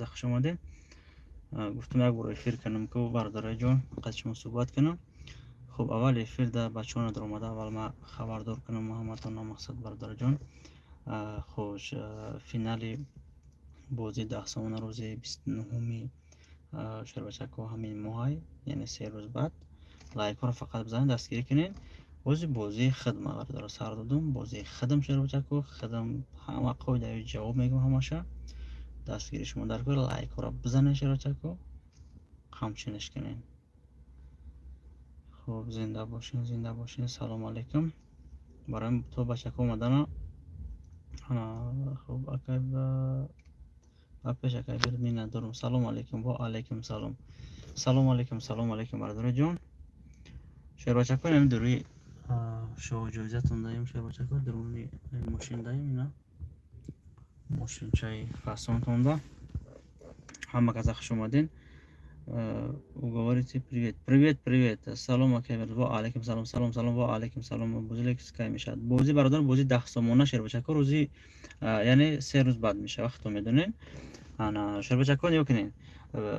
از خوش آمدین. گفتم یک بار افیر کنم که برادرای جان قد شما صحبت کنم. خب اول افیر در بچه‌ها در اومده اول ما خبردار کنم محمد مقصد برادر جان. خوش فینال بازی 10 سوم روز 29 شربچکو همین ماه یعنی 3 روز بعد لایک رو فقط بزنید دستگیری کنین. بازی خدمه برادر سر دادم بازی خدم شربچکو خدم همه قاعده جواب میگم همشه دستگیری شما در کنید لایک رو بزنید شربچکو همچنش کنین. خب زنده باشین سلام علیکم برای تو بچکو اومدن. خب اکای اپش اکای برمی ندارم. سلام علیکم و علیکم سلام. سلام علیکم برادر جان. شیر بچکو نمی دروی شو جوزتون دایم شیر بچکو درونی ماشین دایم اینا ماشین چای فاسون توندا همه کس خوش اومدین. و говорите привет سلام اکبر و علیکم سلام و علیکم سلام. بازی کی میشه بازی برادر بازی 10 سومانه شیر بچکو روزی یعنی 3 روز بعد میشه وقت میدونین. انا شیر بچکو نیو کنین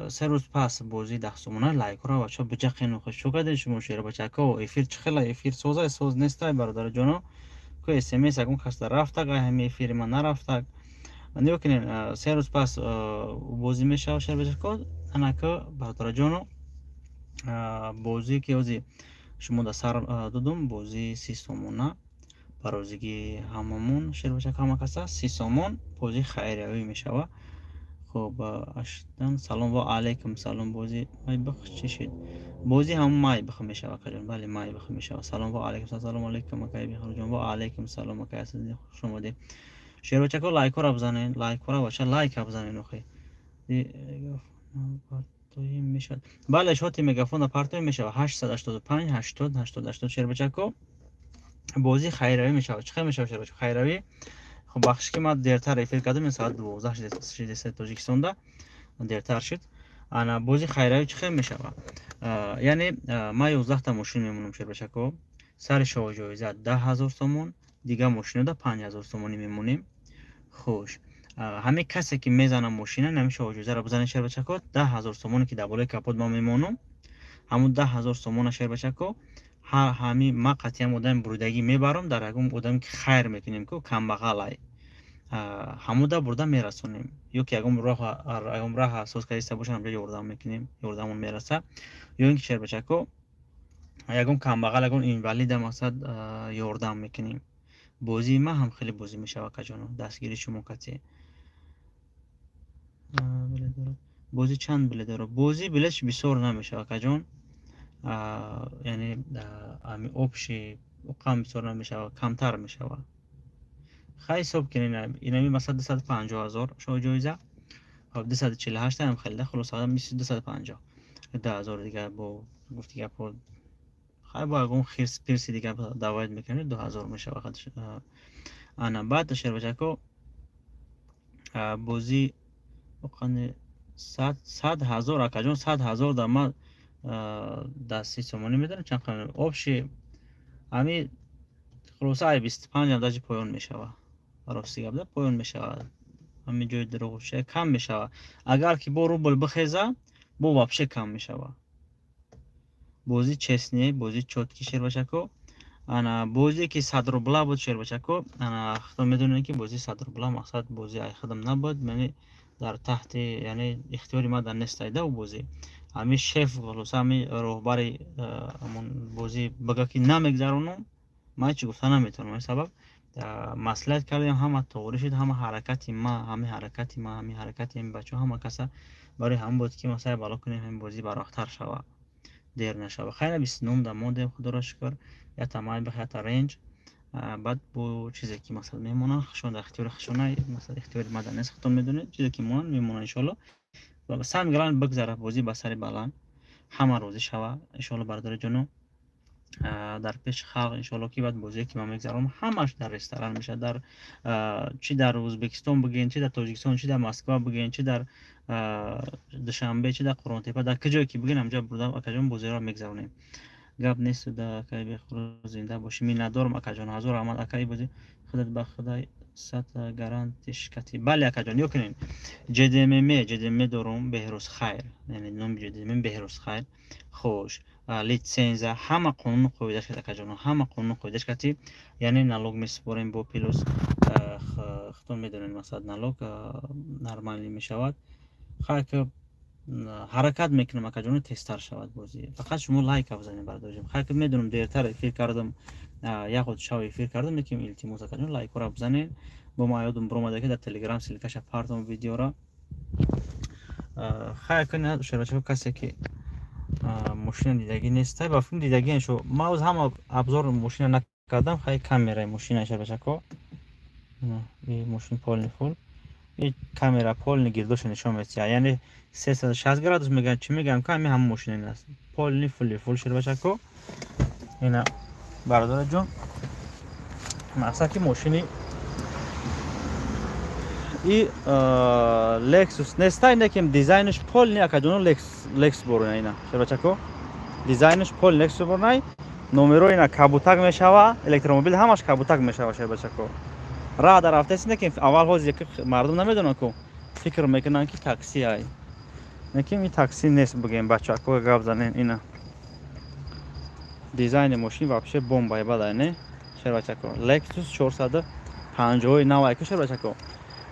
3 روز پس بازی 10 سومانه لایک رو بچا بچخین خوش شو کردین شما شیر بچکو افیر چخلا افیر سوز نیست برادر جانو کو اس ام اس اگه خسته رفته همه افیر من نرفته نیو کنین 3 روز پس بازی میشه شیر بچکو انا که برادر جانو بازی که اوزی شما در سر دادم بازی 30 سومانه برازیگی هممون شیر بچکو همه کسا 30 سومون بازی خیریوی میشه. خب اشتن سلام و علیکم سلام. بازی مای بخ چی شد بازی هم مای بخ میشه کجان بله مای بخ میشه. سلام و علیکم سلام علیکم مکای بخیر جان و علیکم سلام مکای اساس خوش اومدید. شیر و چکو لایک رو بزنین لایک رو باشه لایک بزنین اخی پارتوی میشد بله شوتی میگافون پارتوی میشه 885 80 80 شیر و چکو بازی خیریوی میشه چه میشه شیر و چکو خیریوی. خب بخش که ما دیرتر افیر کردم این ساعت 12:63 تاجیکستان ده دیرتر شد. انا بازی خیریوی چه میشه یعنی ما 11 تا ماشین میمونم شیر بچکو سر شو جایزه 10,000 تومان دیگه ماشین ده 5,000 تومانی میمونیم. خوش همه کسی که میزنه ماشین نمیشه جایزه رو بزنه شیر بچکو 10,000 تومانی که در بالای کاپوت ما میمونم همون 10,000 تومان شیر بچکو همین ما قطعی مودم برودگی میبرم در اگم بودم که خیر میکنیم که کم بغلای همودا برده میرسونیم یا که اگم راه اساس کردیسته باشه همجا یوردام میکنیم یوردامون میرسه یا اینکه شیر بچکو اگم کم بغل اگم اینوالید مقصد یوردام میکنیم. بازی ما هم خیلی بازی میشه و کجانو دستگیری شما کتی بازی چند بله داره بازی بلش بسیار نمیشه و کجان یعنی امی اوپشی قم بسیار نمیشه و کمتر میشه و خیلی صبح کنین اینمی مثلا 250,000 شو جایزه. خب 248 هم خیلی خلاص آدم میشه 250 10,000 دیگه با گفت دیگه پر خیلی با اون خیرس پیرسی دیگه دعوت میکنه 2,000 میشه وقت انا بعد شیر بچکو بازی وقتی 100,000 اکجون 100,000 در ما دستی سومانی میدن چند خانه آبشی امی خلاصه 25 هم داجی پایان میشه راستی گفته پایان میشه همین جای دروغشه کم میشه اگر که با روبل بخیزه با واپشه کم میشه. بازی چسنی بازی چوتکی شیر بچکو انا بازی که 100 روبلا بود شیر بچکو انا خودم میدونم که بازی 100 روبلا مقصد بازی ای خودم نبود یعنی در تحت یعنی اختیاری ما در نستایده و بازی همین شف خلاص همین راهبر همون بازی بگه که نمیگذرونم ما چی گفتن نمیتونم سبب مسئله کردیم همه طوری شد همه حرکتی ما همه حرکتی این بچه همه کسا برای هم بود که مثلا بالا کنیم همین بازی براختر شود دیر نشود. خیلی 29 در مونده خدا را شکر یا تمام بخیر تا رنج بعد بو چیزی که مثلا میمونه خشون در اختیار خشونه مثلا اختیار مدنی است خودتون میدونید چیزی که میمونه ان شاء الله و سم گلان بگذره بازی با سر بلند همه روزی شوه ان شاء الله برادر جانو در پیش خلق ان شاء الله که بعد بازی که ما میگذرم همش در رستوران میشه در چی در ازبکستان بگین چی در تاجیکستان چی در مسکو بگین چی در دوشنبه چی در قرآن تپه در کجایی که بگین همجا بردم اکجان بازی را میگذرونیم گپ نیست در اکای بخور زنده باشی می ندارم اکجان حضور احمد اکای بازی خودت به خدای سطح گارانتیش کتی بله اکا جان یکنین جدیمه دارم بهروز خیر یعنی نام جدیمه بهروز خیر خوش لیتسنزا همه قانون قویدش کتی اکا جان همه قانون قویدش کتی یعنی نالوگ میسپریم با پیلوس خطون میدونین مثلا نالوگ نرمالی میشود خواهی که حرکت میکنم اکا جان تستر شود بازی فقط شما لایک بزنید برداشتیم خواهی که میدونم دیرتر فکر کردم یا خود شاوی فکر کردم میکنم التماس اکا جان لایک را بزنید با ما یادم برآمده که در تلگرام سلیکش پارتم ویدیو را خواهی کنید شروع کسی که ماشین دیدگی نیست با فیلم دیدگی شو ما از هم ابزار ماشین نکردم خواهی کامرای ماشین اشاره بچکو این ماشین پول فول این کامرا پول گردوش نشون میده یعنی 360 گرادوس میگن چی میگم که همین ماشین است پول فول شده بچکو اینا برادر جون مثلا که ماشینی این لکسوس نستا اینه که دیزاینش پول نیا کدوم لکس برونه اینا شده بچکو دیزاینش پول لکس برونه نمره اینا کابوتاگ میشوه الکترومبیل همش کابوتاگ میشوه شده بچکو راه در رفته است که اول روز یک مردم نمیدونن که فکر میکنن که تاکسی ای نکیم این تاکسی نیست بگیم بچه‌ها که گپ زنین اینا دیزاین ماشین واقعا بمبای بالا نه شر بچه‌ها لکسوس 459 که شر بچه‌ها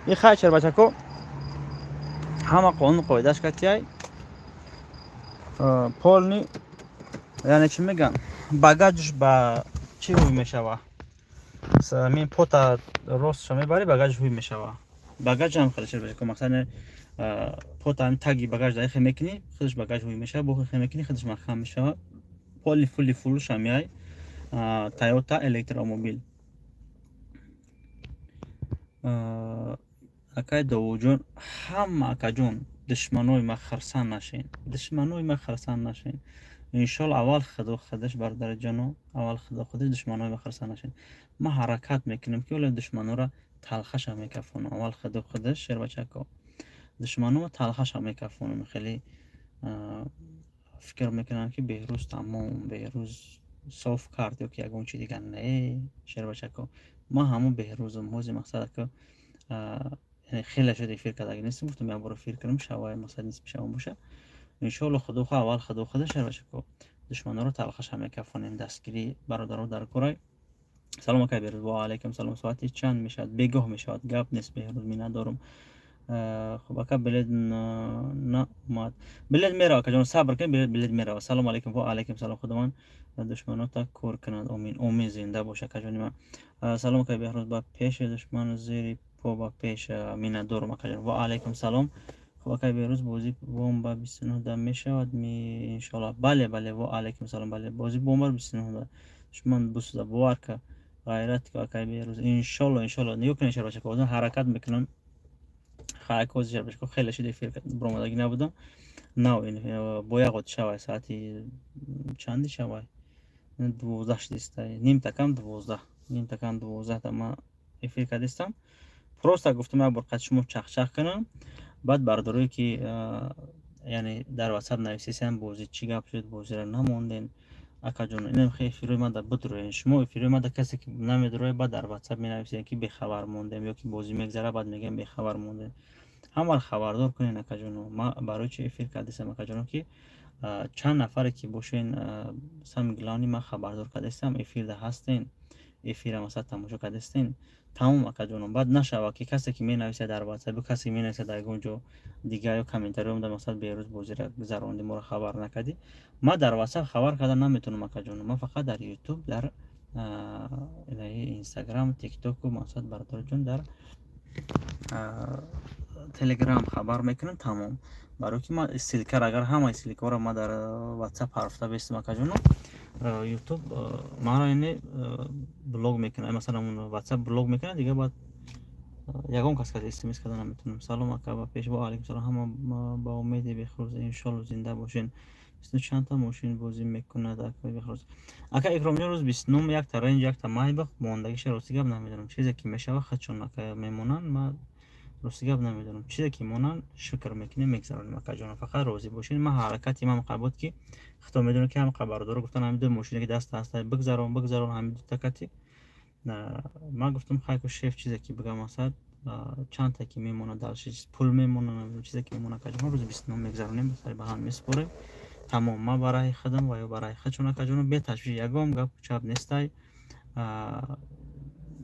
این خیلی شر بچه‌ها همه قانون قاعدهش کتیای پول نی یعنی چی میگن باگاجش با چی روی میشوه همین پوتا راست شما میبری باگاج روی میشوه باگاج هم خیلی شر بچه‌ها مثلا پوتا هم تاگی باگاج داخل میکنی خودش باگاج روی میشه بخوری میکنی خودش مخم میشه پول فول شمیای تایوتا الکترومبیل اکای دوجون همه اکا جون دشمنوی ما خرسان نشین انشالله اول خودش بردار جانو اول خودش دشمنوی ما خرسان نشین ما حرکت میکنیم که ولی دشمنو را تلخش هم میکفونم اول خودش شیر بچه که دشمنو تلخش هم میکفونم خیلی فکر میکنم که بهروز تمام بهروز صاف کرد یا که اگه چی دیگه نه شیر بچه که ما همون بهروزم هوزی مقصد که یعنی خیلی شده فکر کرده اگه نیستم گفتم یا برو فکر کنم شوای مثلا نیست بشم باشه انشالله خدا اول خودش شیر بچه که دشمنا رو تلخش هم میکفونیم دستگیری برادر در کورای سلام که بهروز و علیکم سلام ساعتی چند میشد بگاه میشد گپ نیست بهروز می ندارم خب اکا بلد نه مات بلد میره که جان صبر کن بلد میره سلام علیکم و علیکم سلام خداوند دشمنات تا کور کنند امین زنده باشه که جان من سلام که بهروز با پیش دشمن زیری پو با پیش مینا دورم که جان و علیکم سلام خب که بهروز بازی بمب 29 دم میشود می ان شاء الله بله و علیکم سلام بله بازی بمب 29 دشمن بوسه بوار که غیرت که بهروز ان شاء الله نیو کنه باشه که حرکت میکنم خواهی که وزیر بشه که خیلی شده فکر برآمدگی نبودم نه این باید قد شوی ساعتی چندی شوی 12 شدیست نیم تکم 12 تا ما فکر کردستم پروستا گفتم من برقد شما چخ کنم بعد برداروی که یعنی در واتساپ نویسیدم بازی چی گپ شد بازی را نموندین اکا جون اینم خیلی فیروی ما در بدروین شما فیروی ما در کسی که نمیدروی بعد در واتساپ می نویسید که بی خبر موندیم یا که بازی میگذره بعد میگم بی خبر موندیم همه خبردار کنین اکا جون ما برای چی فکر کردم اکا جون که چند نفر که باشین سمگلانی ما خبردار کردم افیر ده هستین افیر مثلا تماشا کردستین تمام اکا جونم بعد نشوه که کسی که می نویسه در واتساپ کسی می نویسه در اونجا دیگه یا کامنتاری هم در مثلا بیروز بازی را گذروندی ما رو خبر نکردی ما در واتساپ خبر کردن نمیتونم اکا جونم ما فقط در یوتیوب در اینستاگرام تیک توک و مقصد برادر جون در تلگرام خبر میکنن تمام برای که ما استیکر اگر همه استیکر رو ما در واتساپ حرفتا بیستم اکا جونم یوتیوب ما را اینه بلوگ میکنه مثلا اون واتساپ بلوگ میکنه دیگه بعد یکم کس که استیمیز کردن نمیتونم سلام اکا با پیش با علیکم سلام همه با امیدی بخروز انشالله زنده باشین 29 چند تا ماشین بازی میکنه در کوی بخروز اکا اکرام روز 29 یک تا رنج یک تا ماه بخ موندگیش راستی گپ نمیدونم چیزی که میشه خودشون اکا میمونن ما راستی گپ نمیدونم چیزی که میمونن شکر میکنه میگذرونیم اکا جان فقط راضی باشین ما حرکتی ما قبول که خودم میدونم که هم خبردار گفتن هم دو ماشینی که دست هست بگذرون هم دو تکتی ما گفتم خیلی شیف چیزی که بگم مثلا چند تا که میمونه دلش پول میمونه چیزی که میمونه کجا روز 29 میگذرونیم بسر به هم میسپریم تمام ما برای خودم و یا برای خودشون کجا به تشویق یگام گپ چپ نیستای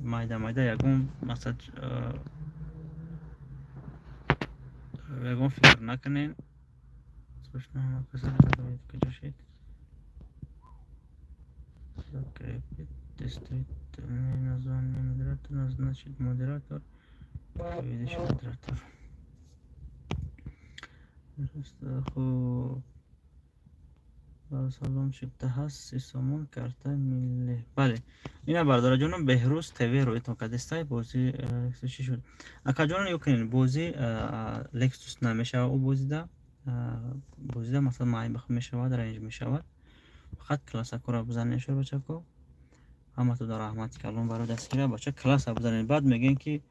مایده یگام مثلا یگام فکر نکنین слышно ما کسا کجا شد закрепить действительно название модератора назначить модератор видишь модератор خب سلام شبته هست سیسامون کرده میله بله اینا برداره جانم بهروز تیوی روی تو کدستای بازی چی شد اکا جانم یو کنین بازی لکسوس نمیشه او بازی ده مثلا مای بخ میشود رنج میشود فقط کلاس اکورا بزنین شو بچه کو همه تو در رحمت کلون برای دستگیره بچه کلاس بزنین بعد میگین که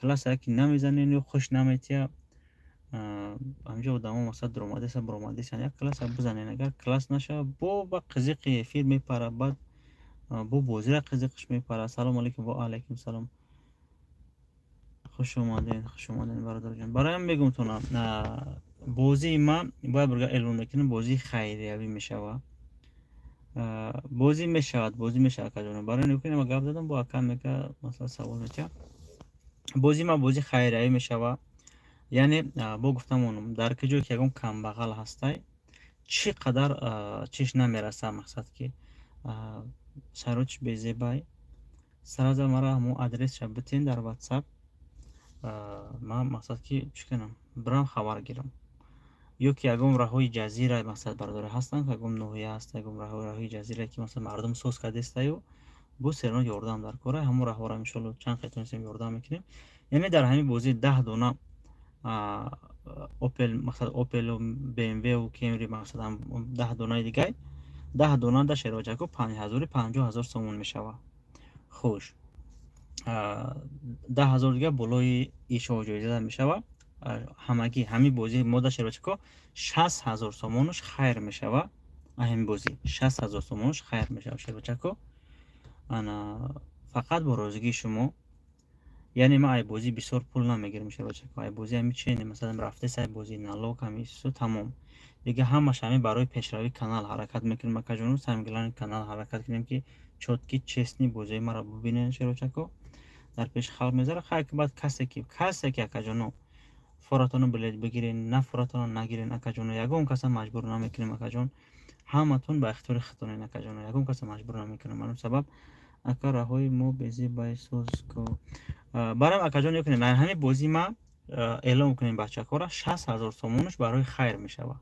کلاس اکی نمیزنین یا خوش نمیتیا همجا آدما مثلا درومادیس برومادیس یک کلاس بزنین اگر کلاس نشه با قزیق فیلم میپره بعد با بازی قزیقش میپره سلام علیکم و علیکم سلام خوش اومدین برادر جان برایم میگم تونم بازی ما باید برگه اعلام نکنیم بازی خیریوی میشوه بازی میشود کجا برای نکنیم گپ دادم با کم میگه مثلا سوال میشه بازی ما بازی خیریوی میشوه یعنی با گفتم اونم در کجا که یکم کم بغل هستای چی قدر چیش نمیرسه مقصد که سروچ بزیبای سرازر مرا همون آدرس شب بتین در واتساپ ما مقصد که چی کنم برام خبر گیرم یا که یکم راهوی جزیره مقصد برداره هستن که یکم نوحیه هست یکم راهوی جزیره که مثلا مردم سوز کده استایو بو سرنا یاردام در کاره همون راه را ان چند قطعه سیم یاردام میکنیم یعنی در همین بازی 10 دونه اوپل مثلا اوپل و بی ام وی و کیمری مثلا 10 دونه دیگه 10 دونه در شراجکو 5000 سومون میشوه خوش 10,000 دیگه بالای ایشو جایزه میشوه همگی همین بازی ما در شراجکو 60,000 سومونش خیر میشوه همین بازی 60,000 سومونش خیر میشوه شراجکو انا فقط با روزگی شما یعنی ما ای بازی بسیار پول نمیگیریم شراجکو ای بازی همین چینه مثلا رفته سای بازی نالوک همین سو تمام دیگه همش همین برای پیشروی کانال حرکت میکنیم ما کجا سمگلان کانال حرکت کنیم که چوتکی چسنی بازی ما را ببینن شراجکو در پیش خلق میذاره خیلی بعد کسی که کجا فراتونو بلد بگیرین نه فراتونو نگیرین اکجون یگون کس مجبور نمیکنیم اکجون همتون با اختیار خودتون اکجون یگون کس مجبور نمیکنیم منو سبب اکا راهوی مو بزی بای سوز کو برام اکجون یکنیم نه همین بازی ما اعلام کنیم بچه کارا 60,000 سومونش برای خیر میشوه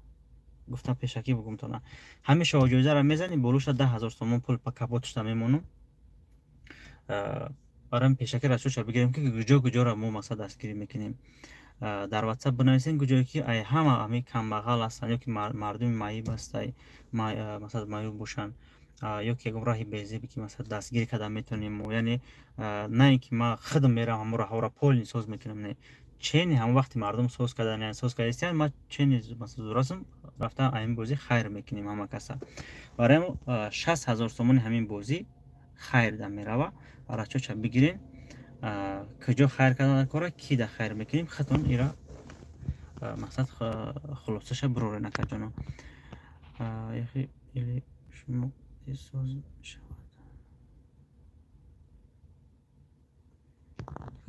گفتم پیشکی بگم تو نه همین شو جویزه را میزنیم بلوش 10,000 سومون پول پا کپوتش میمونم برام پیشکی رسوش بگیریم که کجا را مو مثلا دستگیری میکنیم در واتساپ بنویسین کجایی که ای همه کم بغل هستن یا که مردم معیوب هستن مثلا معیوب باشن یا که راهی بیزی که مثلا دستگیری کردن میتونیم یعنی نه اینکه ما خودم میرم همون راه را پول سوز میکنم نه چین هم وقتی مردم سوز کردن یعنی سوز کردن ما چین مثلا درستم رفته این بازی خیر میکنیم همه کسا برای 60,000 تومان همین بازی خیر دم میروه برای چه بگیرین کجا خیر کردن کارا کی ده خیر میکنیم خطون ایرا مقصد خلاصش بروره نکجانا یخی ایلی شما ساز شود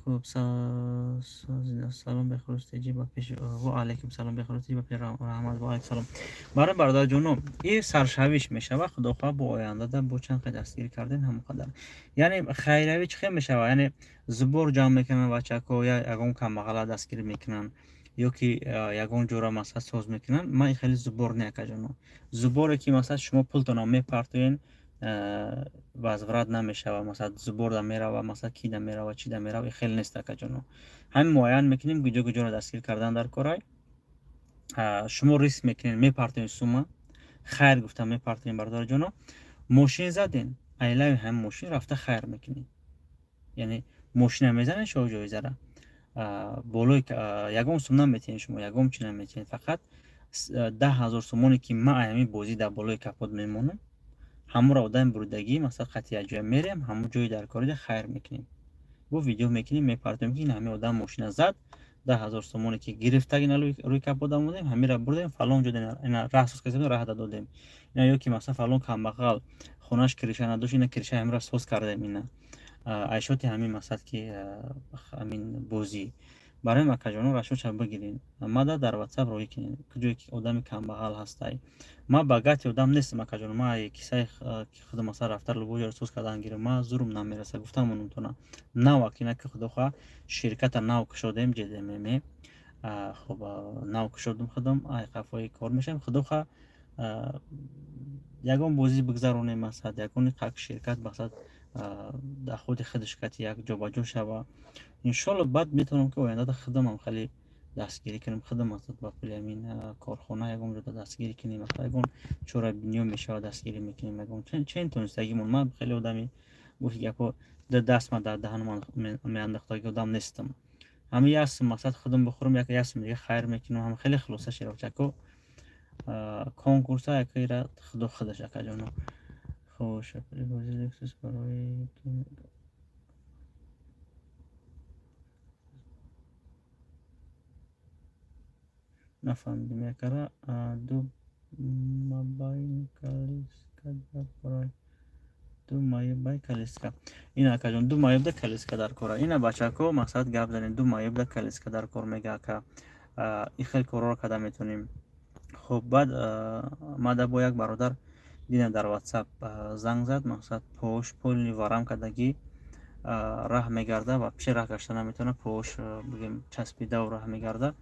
خوب سلام بخورستی با پیش و علیکم سلام بخورستی با پیش رحمت و علیکم سلام برای برادر جونم این سرشویش میشه و خدا خواه با آینده ده با چند قد دستگیر کردین هم قدر یعنی خیروی چه میشه یعنی زبور جمع میکنن و چکو یا یگون کم مغلا دستگیر میکنن یا که یگون جورا مثلا سوز میکنن ما خیلی زبور نیکجانو زبوری که مثلا شما پولتون میپرتوین وزورات نمیشه و مثلا زبور ده میره و مثلا کی ده میره و چی ده میره خیلی نیست که جانو همین معین میکنیم کجا را دستگیر کردن در کارای شما ریسک میکنین میپرتین سوما خیر گفتم میپرتین برادر جانو ماشین زدین ایلای هم ماشین رفته خیر میکنین یعنی ماشین میزنین شو جایزه را بالای یگم سوم نمیتین شما یگم چی نمیتین فقط 10,000 سومونی که ما همین بازی در بالای کپوت میمونم ҳамуро одами бурдагӣ масалан қатъи ҷоя мерем, ҳаму ҷои дар корида хайр мекунем. Бо видео мекунем, мепартоем ки ҳамин одам мошина зад, 10,000 сомоне ки гирифтаг ина рӯи капот омадем, ҳамира бурдем фалон ҷо ина раҳ касем раҳ додем. Ина ё ки масалан фалон камбағал хонаш кириша надошт, ина кириша ҳамира соз кардем. Ина айшоти ҳамин масалан ки ҳамин бозӣ барои макаҷоно рашоша бигирин. Мада дар WhatsApp роҳӣ кинен куҷое ки одами камбағал ҳастай. Ма ба гати одам нестам акаҷоно, ма кисаи худо масалан рафтар лубоҷро соз кардан гирем, ма зурум намереса гуфтамон унтона навак ина ки худохоҳ ширката нав кушодем ҷедемеме хуб нав кушодум худам ай қафои кор мешавем худохоҳ ягон бозӣ бигзаронем масалан ягони қак ширкат масалан дар худи ширкати як ҷобаҷо шава. иншоалло баъд метавонам ки ояндада худамам хеле дастгирӣ кунем, худам ба пули ҳамин корхона ягон ҷода дастгирӣ кунем, ягон чорабиниё мешавад дастгирӣ мекунем, ягон чен тонистагимон. Ман хеле одами гуфти гапо дастма дар даҳанам меандохтаги одам нестам. ҳамин як сум масалан худам бихӯрам, як сум дига хайр мекунам. ҳам хеле хулоса ширавчако конкурса якира худо худаш акаҷоно. خوش بازی لکسوس برای نفهمیدم یکره دو مابای کالیسکا در کارای دو مایبای کالیسکا اینا کجان دو مایب کالیسکا در کار اینا بچه‌ها مقصد گپ زنیم دو مایب کالیسکا در کار میگه که این خیلی کارا رو کدا میتونیم. خب بعد ما با یک برادر دیدم در واتساپ زنگ زد، مقصد پوش پول وارم کردگی راه میگرده و پیش راه گشته نمیتونه، پوش بگیم چسبیده و راه میگرده.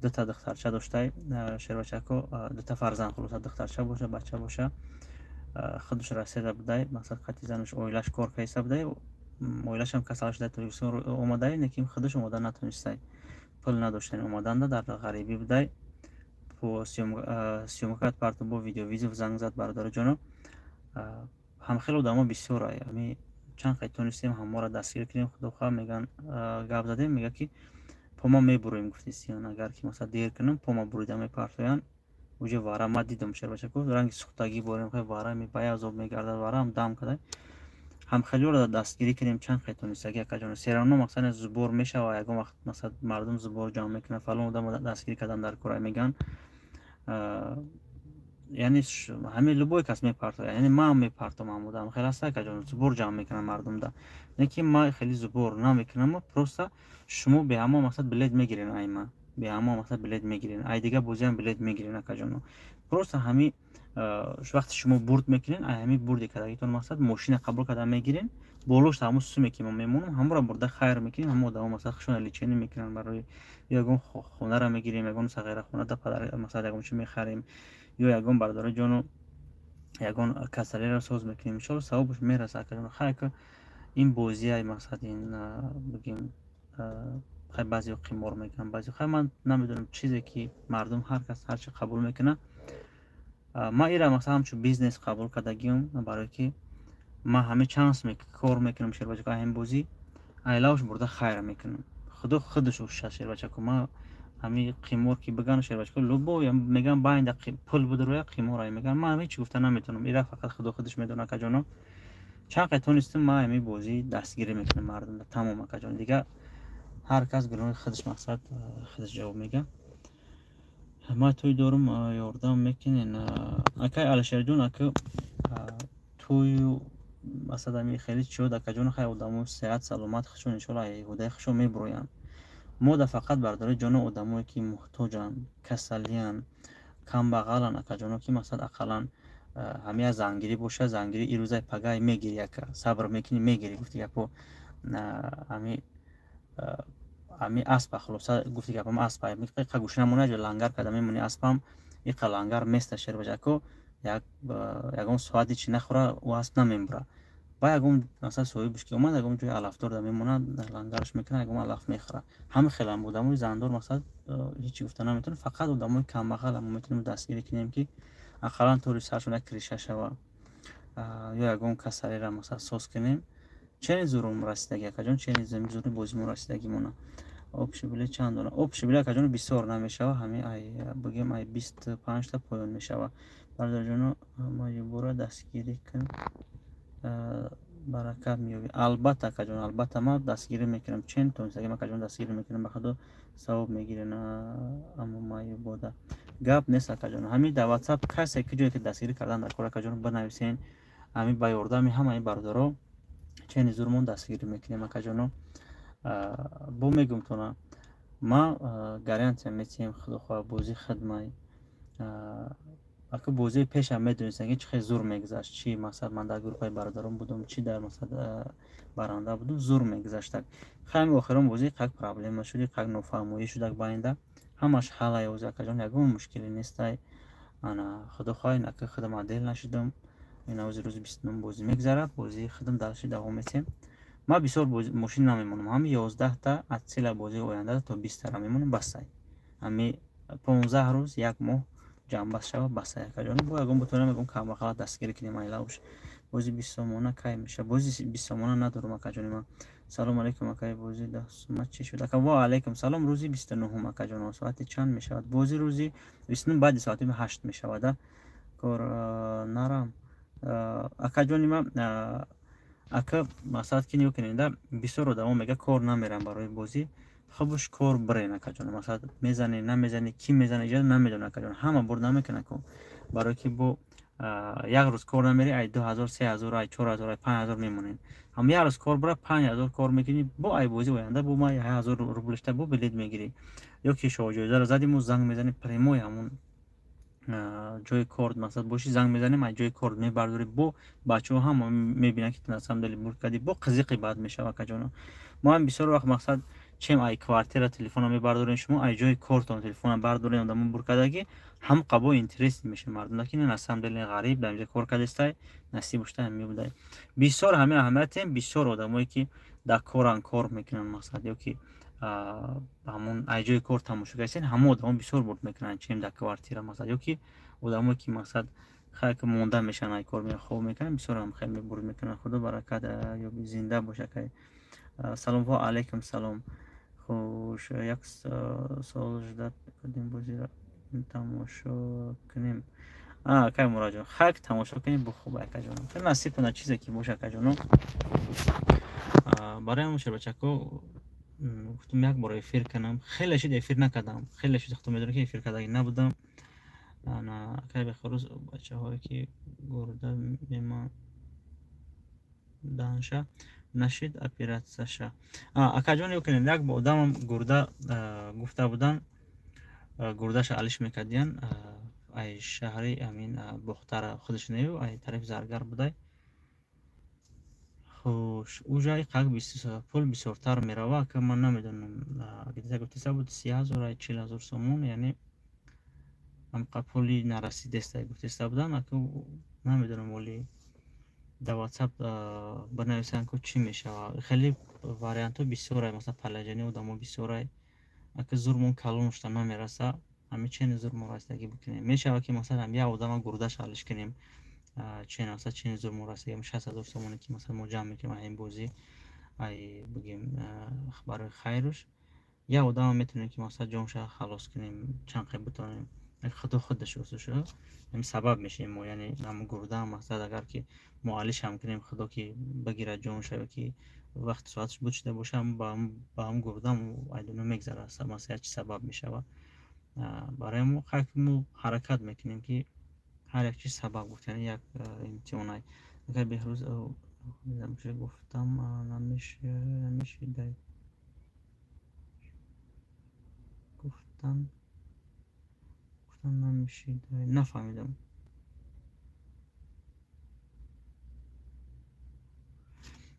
دو تا دخترچه داشته، شیروچکو دو تا فرزند، خلاص دخترچه باشه بچه باشه، خودش رسیده بوده، مقصد خطی زنش اویلش کار کیسه بوده، اویلش هم کسالش در تلویزیون اومده، نکیم خودش اومده نتونسته، پول نداشتن اومدن در غریبی بوده. سیومکات پارتو با ویدیو زنگ زد برادر جانو. هم خیلی آدما بسیار همی چند قید تونستیم همه را دستگیر کنیم. خداخواه میگن گپ زدیم میگه که پاما میبرویم. گفتی سیان اگر که مثلا دیر کنم پاما بریدم میپرتویان وجه واره ما دیدم شر بچه کو رنگ سوختگی باریم خیلی واره می بیاز آب میگرده واره هم دم کده. هم خیلی را دستگیری کنیم چند قید تونستگی اکجانو سیرانو مثلا زبور میشه و یگان وقت مثلا مردم زبور جمع میکنه فلان آدم دستگیری کردن در کره میگن یعنی همه لبوی کس میپرتو، یعنی ما میپرتم آمودم خیلی است که جان زبور جمع میکنم مردم دا، نکی ما خیلی زبور نمیکنم، پروسا شما به همه مقصد بلد میگیرین، ای ما به همه مقصد بلد میگیرین، ای دیگه بوزی هم بلد میگیرین که جانو پروسا همی وقتی شما برد میکنین ای همی بردی کدایتون مقصد ماشین قبول کردن میگیرین بولوش همون سومی که ما میمونم همون را برده خیر میکنیم، همون آدم مثلا خشون لیچینی میکنن برای یگون خونه را میگیریم، یگون صغیر خونه دا پدر مثلا یگون چی میخریم یا یگون برادر جانو یگون کسری را سوز میکنیم. ان شاء الله ثوابش میرسه که خیر که این بازی های مثلا این بگیم خیلی بعضی قمار میکنن، بعضی خیلی من نمیدونم چیزی که مردم هر کس هر چی قبول میکنه. ما ایرا مثلا همچون بیزنس قبول کردگیم برای که ما همه چانس کار میکنم شیر بچه که هم بازی ایلاوش برده خیر میکنم خودش وش شیر بچه که ما همه قیمور که بگن شیر بچه که لبو یا میگن باید پول بده روی قیمور های میگن ما همه چی گفته نمیتونم، ایرا فقط خودش میدونه که جانو چند قیتون استم ما همه بازی دستگیری میکنم مردم ده تمام که جان دیگه هر کس گلون خودش مقصد خودش جواب میگه. ما توی دورم یاردم میکنین اکای علشیر جون اکا توی مثلا می خیلی شد که جون خیلی آدمو صحت سلامت خشون ان شاء الله هدای خشون میبروین. ما فقط برداره جون آدمایی که محتاجن، کسلیان، کم بغلن که جونو که مثلا اقلا همه زنگیری باشه، زنگیری این روزای پگای میگیری که صبر میکنی میگیری. گفتی که پو همی اسب خلاصا گفتی که پم اسب میگه که گوش نمونه جو لنگر کدام میمونی اسبم یک لنگر مست شیر بجا کو یکم سوادی چی نخوره و اسب نمیبره با یکم مثلا سوی بش که اومد یکم توی علفتور دم میمونه لنگرش میکنه یکم علف میخوره. همه خیلی بودم زندور مثلا هیچی گفته نمیتونه، فقط آدمای کم بغل هم میتونیم دستگیری کنیم که اقلا طوری سرشون کریشه شوا یا یکم کسری را مثلا سوس کنیم. چنین زورم رسیدگی که جون چنین زورم بازیمون رسیدگی مونه. آب شبیه چند دونه آب شبیه که جون بسیار نمیشه همین ای بگیم ای 25 تا پایان میشه برادر جون ما یه بار دستگیری کن برکت میابی البته که جون البته ما دستگیری میکنم چند تون سگه ما که جون دستگیری میکنم بخاطر ثواب میگیره نه اما ما یه بوده گپ نیست که جون همین در واتساپ کسی که جایی که دستگیری کردن در کار که جون بنویسین همین بیاردم همه برادرها چند زورمون دستگیری میکنیم که جون بو میگم تو نه ما گارانتی میتیم خود خواه بوزی خدمای اگه بوزی پیش هم میدونستن که چه زور میگذشت چی مثلا من در گروه برادرم بودم چی در مثلا برنده بودم زور میگذشت خیلی آخرام بوزی قک پرابلم شدی قک نفهمویی شد باینده همش حالا یوزه که جان یکم مشکلی نیست انا خدا خواهی نکه خدم عدل نشدم این روز 29 بوزی میگذره بوزی خدم درشی دوام میتیم ما بسیار ماشین نمیمونم هم 11 تا از سال بازی آینده تا 20 تا میمونم بس همی 15 روز یک ماه جمع بس شود بس یک جان با اگه بتونم میگم کم وقت دستگیری کنیم ایلاوش بازی 20 مونه کی میشه بازی 20 مونه ندارم که جان ما سلام علیکم اکای بازی دست چی شد که وا علیکم سلام روزی 29 هم که جان ساعت چند میشود بازی روزی 29 بعد ساعت 8 میشود کار نرم اکا جان ما اگه مثلا که نیو کننده بسیار دوام میگه کار نمیرم برای بازی خبش کار بره نکجان مثلا میزنه نمیزنه کی میزنه اجازه نمیدونه نکجان همه برد نمیکنه که برای که بو یک روز کار نمیری ای 2000 3000 ای 4000 ای 5000 میمونین هم یک روز کار بره 5000 کار میکنی با ای بازی آینده بو ما 1000 روبلشته بو بلیت میگیری یا که شو جوزه زدیم و زنگ میزنی پریمو همون جای کارد مثلا باشی زنگ میزنیم ما جای کارد میبرداری بو بچه هم میبینن که تناسم دلی برد کردی بو قزیقی بعد میشه که جانا ما هم بسیار وقت مقصد چیم ای کوارتر تلفن میبردارین شما ای جای کارتون تلفن بردارین دمون برد کردگی هم قبو اینترست میشه مردم لکن نسام دل غریب دم کار کردسته نصیب شته هم میبوده بسیار همه اهمیت بسیار آدمایی که در کار میکنن مقصد یا که همون ایجای کار تماشا کردن همه آدم بسیار برد میکنن چیم در کوارتیر مثلا یا که آدمایی که مثلا خیلی که مونده میشن ای کار می خوب میکنن بسیار هم خیلی برد میکنن خدا برکت یا زنده باشه که سلام و علیکم سلام خوش یک سال جدت کردیم بازی را تماشا کنیم که مراجعه خاک تماشا کنیم بخوبه که جانم خیلی نصیب کنه چیزی که باشه که جانم برای همون شر بچکو گفتم یک بار افیر کنم خیلی شد افیر نکردم خیلی شد خودم میدونم که افیر کردگی نبودم انا که به خروج بچه هایی که گرده میما دانشه نشید اپیراتسشه اکا جان یو کنیم یک با آدم گرده گفته بودن گردش علیش میکردین ای شهری امین بختر خودش نیو ای طرف زرگر بوده خوش او جای قگ پول بسیارتر میروه که من نمیدونم اگه گفته بود 30,000 40,000 سومون یعنی هم پولی نرسیده است گفته بودن که نمیدونم ولی در واتساپ بنویسن که چی میشه خیلی واریانت ها بسیاره مثلا پلجنی و دمو بسیاره اگه زورمون کلونشتا نمیرسه همه چین زور مرستگی بکنیم میشه که مثلا هم یه آدم گردش حالش کنیم چین مثلا چین زور مرستگی هم 60,000 سومونه که مثلا ما جمع میکنیم این بازی ای بگیم برای خیرش یا آدم میتونیم که مثلا جامش خلاص کنیم چند قیب بتونیم خودش شد این سبب میشه ما یعنی نمو گرده هم مثلا اگر که معالش هم کنیم خدا که بگیره جامش که وقت ساعتش بچده باشه هم با هم گرده هم ایدونو میگذره مثلا چی سبب میشه و برای ما خیلی حرکت میکنیم که هر یک چیز سبب بود یعنی یک امتحانای اگر به روز نمیشه گفتم نمیشه دای گفتم نمیشه دای نفهمیدم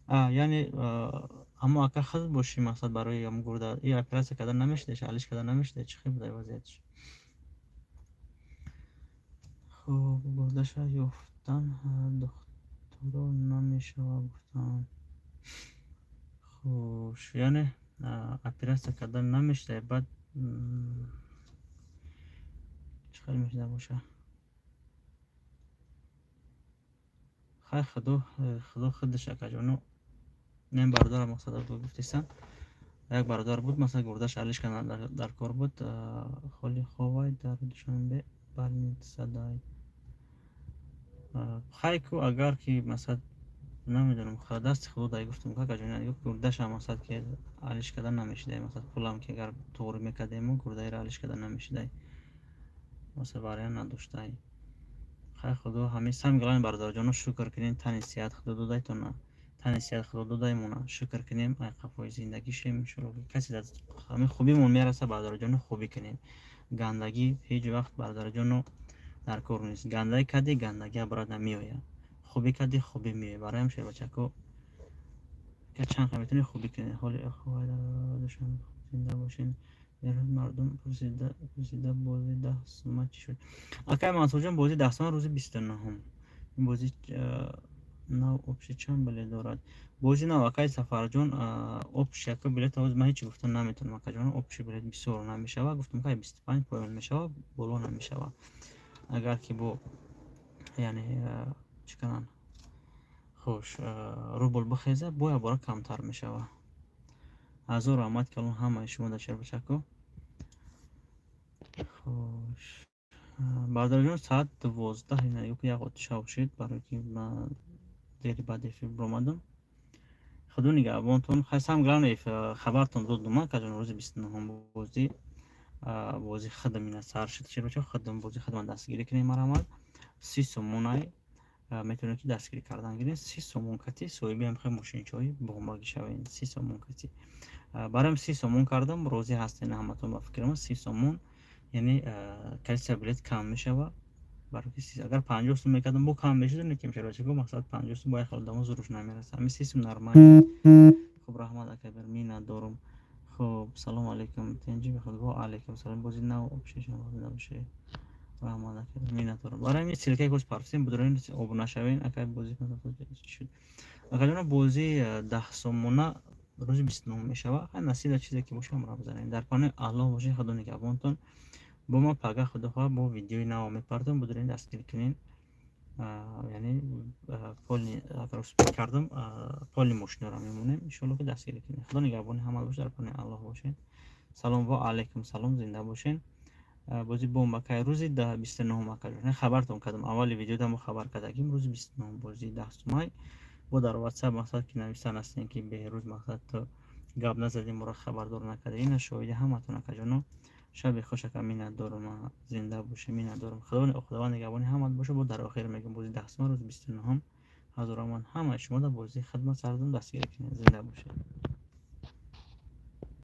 یعنی اما اگر خود باشی مثلا برای هم گرده این اپراسیون کردن نمیشه شالش کردن نمیشه چه خیلی بوده وضعیتش خب گردش یافتن دکتر نمیشه گفتم خوش یعنی اپراسیون کردن نمیشه بعد چه خیلی میشه باشه خیلی خدا خودش اکجانو نیم بردارم مقصد رو گفتیستم یک برادر بود مثلا گردش علیش کنن در کار بود خالی خواه در دوشنبه برمید صدای خیلی اگر که مثلا نمیدونم خدا دست خدا گفتم که کجا یک گردش هم مثلا که علیش کردن نمیشه مثلا پولم که اگر طور میکردیم و گرده را علیش کردن نمیشه مثلا برای نداشته خیر خدا همه سم گلان برادر جانو شکر کنین تن سیاد خدا دادای تو نه تن سیاد خدا دادای مونه شکر کنیم ای قفای زندگی شیم شروع کسی از همه خوبی مون میرسه برادر جانو خوبی کنیم گندگی هیچ وقت برادر جانو در کار نیست گندگی کردی گندگی برات نمیآید خوبی کردی خوبی میآید برایم شیر بچکو که چند خیلی میتونی خوبی کنی حالی اخوای داشتن زنده باشین مردم پرسیده بازی 10 سومه چی شد اکای منصور جان بازی 10 سومه روز 29 هم این بازی نو اپشن چند بله دارد بازی نو اکای سفر جان اپشن که بلیت آوز من هیچی گفتم نمیتونم اکای جان اپشن بلیت 24 نمیشه گفتم که 25 پایان میشه بولو نمیشه اگر که بو یعنی چی کنن خوش روبل بخیزه بویا بارا کمتر میشه از او رحمت کلون همه شما در شهر بچکو خوش برادر جان ساعت 12 اینا یک شب شد برای که من دیری بعد فیلم آمدم خدا نگهبانتون خواستم گران خبرتون دادم که جان روز 29 بازی خدمت سر شد شهر بچکو خدم بازی خدمت دستگیری کنیم مرامد 30 سومونای میتونه که دستگیری کردن گیرین 30 سومون کتی سویبی هم خیلی ماشین چایی بغماگی شوین 30 سومون کتی برایم 30 سومون کردم روزی هستین همتون با فکرم 30 سومون یعنی کسی بلیت کم میشه و برای کسی اگر 50 سوم میکردم بو کم میشه نه که میشه بچه کو مقصد 50 سوم باید خالد دم زروش نمیرسه همین 30 سوم نرمال خب رحمت اکبر مینا دارم خب سلام علیکم تنجی بخواد و علیکم سلام بازی نو اپشن نباشه رحمت اکبر مینا دارم برای می سیلکه کوس پارسیم بدرین اوب نشوین اکای بازی کنه شد اگر بازی 10 سومونه روز 29 میشه و نصیب چیزی که باشه ما بزنین در پانه الله باشه خدا نگهبانتون با ما پگاه خدا خواه با ویدیوی نو میپردم بدرین دستگیر کنین یعنی پولی اگر اسپیک کردم پولی ماشین را میمونه ان شاء الله که دستگیر کنین خدا نگهبان همه باشه در پانه الله باشین سلام و علیکم سلام زنده باشین بازی بومبکای روزی 29 مکه خبرتون کردم اول ویدیو دم خبر کردیم روز 29 بازی 10 مای و در واتساپ مقصد که نوشتن هستین که به روز مقصد تو گاب نزدیم مرا خبردار نکرده این شاید همتون که جانو شب خوش که مینا دارم زنده باشه مینا دارم خداوند نگهبان همت باشه با در آخر میگم بازی 10 روز 29 هم حضور من همه شما در بازی خدمت سردم دستگیر کنید زنده باشه